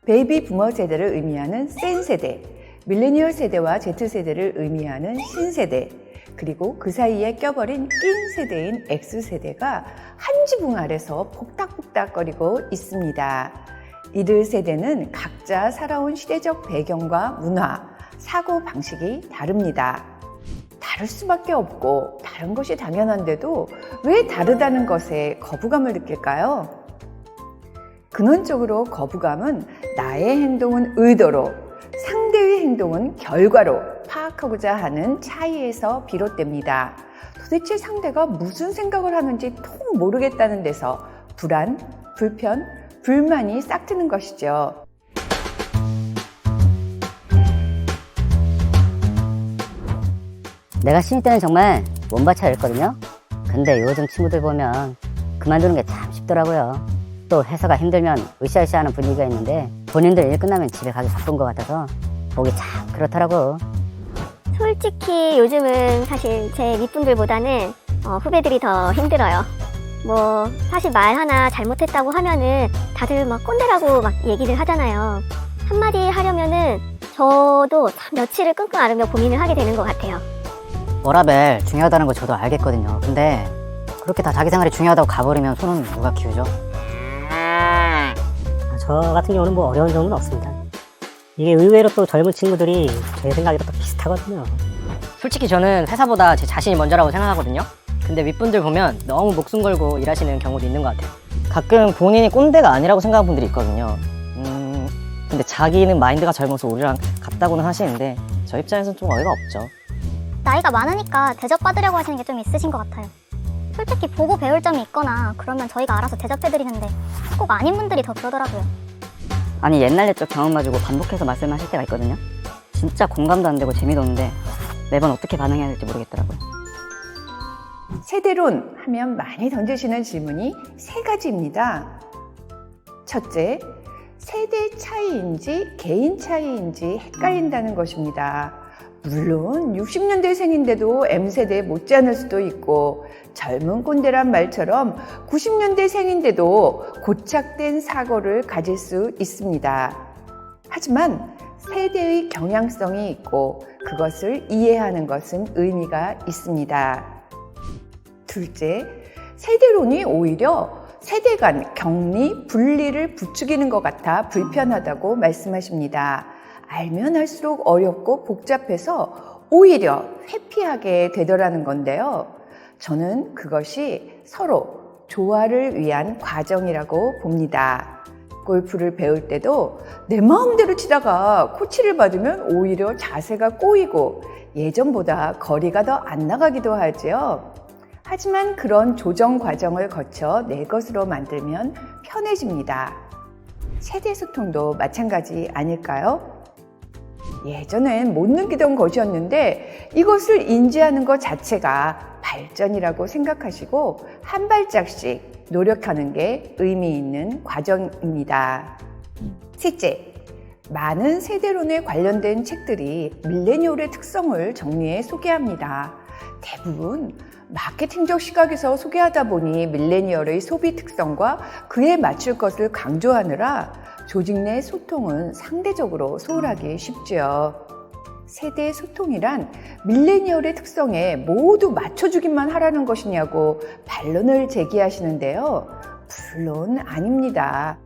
베이비 부머 세대를 의미하는 Z세대, 밀레니얼 세대와 Z세대를 의미하는 신세대, 그리고 그 사이에 껴버린 낀 세대인 X세대가 한 지붕 아래서 폭닥폭닥거리고 있습니다. 이들 세대는 각자 살아온 시대적 배경과 문화, 사고 방식이 다릅니다. 다를 수밖에 없고 다른 것이 당연한데도 왜 다르다는 것에 거부감을 느낄까요? 근원적으로 거부감은 나의 행동은 의도로, 상대의 행동은 결과로 파악하고자 하는 차이에서 비롯됩니다. 도대체 상대가 무슨 생각을 하는지 통 모르겠다는 데서 불안, 불편, 불만이 싹트는 것이죠. 내가 신입 때는 정말 몸바차였거든요. 근데 요즘 친구들 보면 그만두는 게 참 쉽더라고요. 또 회사가 힘들면 으쌰으쌰하는 분위기가 있는데 본인들 일 끝나면 집에 가기 바쁜 것 같아서 보기 참 그렇더라고. 솔직히 요즘은 사실 제 윗분들보다는 후배들이 더 힘들어요. 뭐 사실 말 하나 잘못했다고 하면은 다들 막 꼰대라고 막 얘기를 하잖아요. 한마디 하려면은 저도 참 며칠을 끙끙 앓으며 고민을 하게 되는 것 같아요. 워라밸 중요하다는 거 저도 알겠거든요. 근데 그렇게 다 자기 생활이 중요하다고 가버리면 손은 누가 키우죠? 저 같은 경우는 뭐 어려운 점은 없습니다. 이게 의외로 또 젊은 친구들이 제 생각이랑 또 비슷하거든요. 솔직히 저는 회사보다 제 자신이 먼저라고 생각하거든요. 근데 윗분들 보면 너무 목숨 걸고 일하시는 경우도 있는 것 같아요. 가끔 본인이 꼰대가 아니라고 생각하는 분들이 있거든요. 근데 자기는 마인드가 젊어서 우리랑 같다고는 하시는데 저 입장에서는 좀 어이가 없죠. 나이가 많으니까 대접받으려고 하시는 게 좀 있으신 것 같아요. 솔직히 보고 배울 점이 있거나 그러면 저희가 알아서 대접해드리는데 꼭 아닌 분들이 더 그러더라고요. 아니 옛날 옛적 경험 가지고 반복해서 말씀하실 때가 있거든요. 진짜 공감도 안 되고 재미도 없는데 매번 어떻게 반응해야 될지 모르겠더라고요. 세대론 하면 많이 던지시는 질문이 세 가지입니다. 첫째, 세대 차이인지 개인 차이인지 헷갈린다는 것입니다. 물론 60년대생인데도 M세대에 못지않을 수도 있고 젊은 꼰대란 말처럼 90년대생인데도 고착된 사고를 가질 수 있습니다. 하지만 세대의 경향성이 있고 그것을 이해하는 것은 의미가 있습니다. 둘째, 세대론이 오히려 세대 간 격리, 분리를 부추기는 것 같아 불편하다고 말씀하십니다. 알면 할수록 어렵고 복잡해서 오히려 회피하게 되더라는 건데요. 저는 그것이 서로 조화를 위한 과정이라고 봅니다. 골프를 배울 때도 내 마음대로 치다가 코치를 받으면 오히려 자세가 꼬이고 예전보다 거리가 더 안 나가기도 하지요. 하지만 그런 조정 과정을 거쳐 내 것으로 만들면 편해집니다. 세대 소통도 마찬가지 아닐까요? 예전엔 못 느끼던 것이었는데 이것을 인지하는 것 자체가 발전이라고 생각하시고 한 발짝씩 노력하는 게 의미 있는 과정입니다. 셋째, 많은 세대론에 관련된 책들이 밀레니얼의 특성을 정리해 소개합니다. 대부분 마케팅적 시각에서 소개하다 보니 밀레니얼의 소비 특성과 그에 맞출 것을 강조하느라 조직 내 소통은 상대적으로 소홀하기 쉽죠. 세대 소통이란 밀레니얼의 특성에 모두 맞춰주기만 하라는 것이냐고 반론을 제기하시는데요. 물론 아닙니다.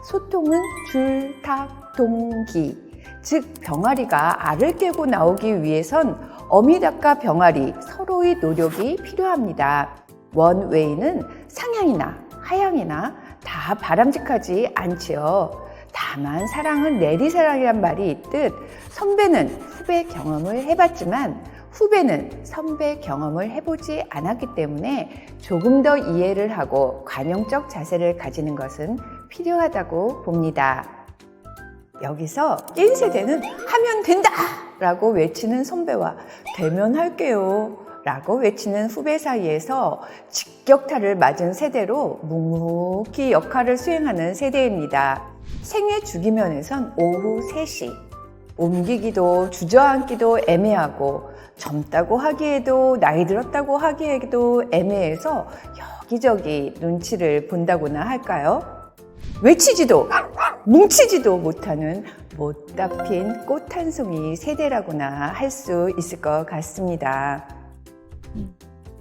소통은 줄탁동기, 즉 병아리가 알을 깨고 나오기 위해선 어미닭과 병아리 서로의 노력이 필요합니다. 원웨이는 상향이나 하향이나 다 바람직하지 않지요. 다만 사랑은 내리사랑이란 말이 있듯 선배는 후배 경험을 해봤지만 후배는 선배 경험을 해보지 않았기 때문에 조금 더 이해를 하고 관용적 자세를 가지는 것은 필요하다고 봅니다. 여기서 낀 세대는 하면 된다! 라고 외치는 선배와 되면 할게요 라고 외치는 후배 사이에서 직격탄을 맞은 세대로 묵묵히 역할을 수행하는 세대입니다. 생애 주기면에선 오후 3시, 옮기기도 주저앉기도 애매하고 젊다고 하기에도 나이 들었다고 하기에도 애매해서 여기저기 눈치를 본다고나 할까요? 외치지도 뭉치지도 못하는 못다 핀 꽃 한 송이 세대라고나 할 수 있을 것 같습니다.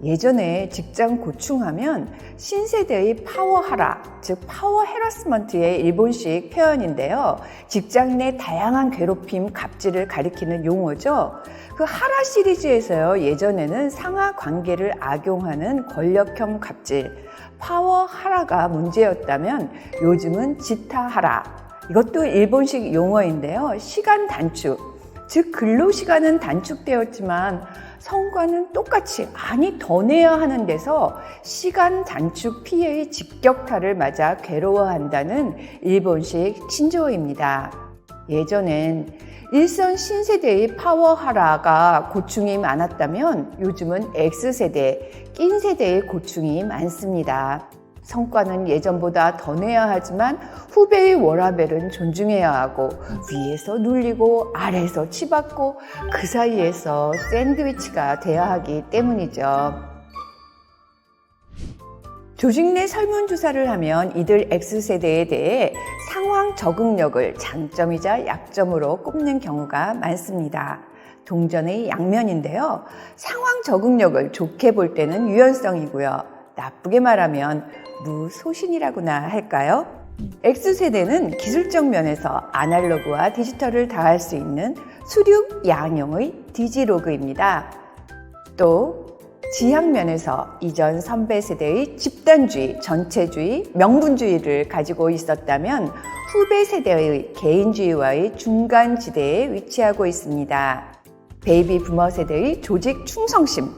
예전에 직장 고충하면 신세대의 파워하라, 즉 파워 해러스먼트의 일본식 표현인데요. 직장 내 다양한 괴롭힘, 갑질을 가리키는 용어죠. 그 하라 시리즈에서요, 예전에는 상하 관계를 악용하는 권력형 갑질, 파워하라가 문제였다면 요즘은 지타하라, 이것도 일본식 용어인데요. 시간 단축, 즉 근로시간은 단축되었지만 성과는 똑같이 많이 더 내야 하는 데서 시간 단축 피해의 직격탄을 맞아 괴로워한다는 일본식 신조어입니다. 예전엔 일선 신세대의 파워하라가 고충이 많았다면 요즘은 X세대, 낀 세대의 고충이 많습니다. 성과는 예전보다 더 내야 하지만 후배의 워라밸은 존중해야 하고 위에서 눌리고 아래에서 치받고 그 사이에서 샌드위치가 돼야 하기 때문이죠. 조직 내 설문조사를 하면 이들 X세대에 대해 상황 적응력을 장점이자 약점으로 꼽는 경우가 많습니다. 동전의 양면인데요. 상황 적응력을 좋게 볼 때는 유연성이고요. 나쁘게 말하면 무소신이라고나 할까요? X세대는 기술적 면에서 아날로그와 디지털을 다할 수 있는 수륙 양용의 디지로그입니다. 또 지향면에서 이전 선배 세대의 집단주의, 전체주의, 명분주의를 가지고 있었다면 후배 세대의 개인주의와의 중간 지대에 위치하고 있습니다. 베이비 부머 세대의 조직 충성심,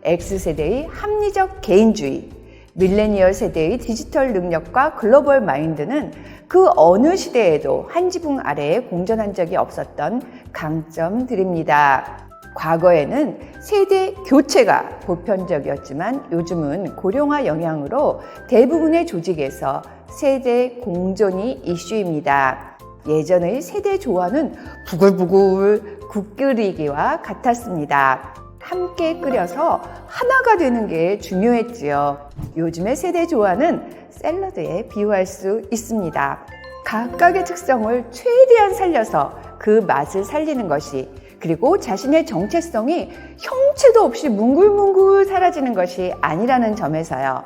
X세대의 합리적 개인주의, 밀레니얼 세대의 디지털 능력과 글로벌 마인드는 그 어느 시대에도 한 지붕 아래에 공존한 적이 없었던 강점들입니다. 과거에는 세대 교체가 보편적이었지만 요즘은 고령화 영향으로 대부분의 조직에서 세대 공존이 이슈입니다. 예전의 세대 조화는 부글부글 국 끓이기와 같았습니다. 함께 끓여서 하나가 되는 게 중요했지요. 요즘의 세대 조화는 샐러드에 비유할 수 있습니다. 각각의 특성을 최대한 살려서 그 맛을 살리는 것이, 그리고 자신의 정체성이 형체도 없이 뭉글뭉글 사라지는 것이 아니라는 점에서요.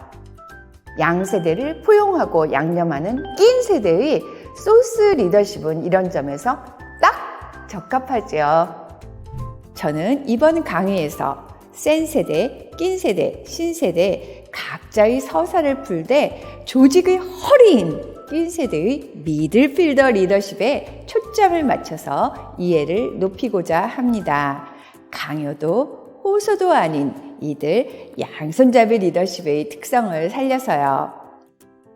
양세대를 포용하고 양념하는 낀 세대의 소스 리더십은 이런 점에서 딱 적합하죠. 저는 이번 강의에서 센 세대, 낀 세대, 신세대 각자의 서사를 풀되 조직의 허리인 낀 세대의 미들필더 리더십에 초점을 맞춰서 이해를 높이고자 합니다. 강요도 호소도 아닌 이들 양손잡이 리더십의 특성을 살려서요.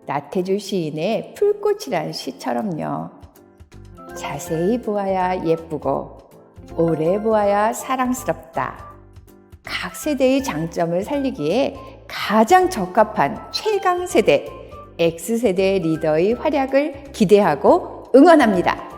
나태주 시인의 풀꽃이란 시처럼요. 자세히 보아야 예쁘고 오래 보아야 사랑스럽다. 각 세대의 장점을 살리기에 가장 적합한 최강 세대, X세대 리더의 활약을 기대하고 응원합니다.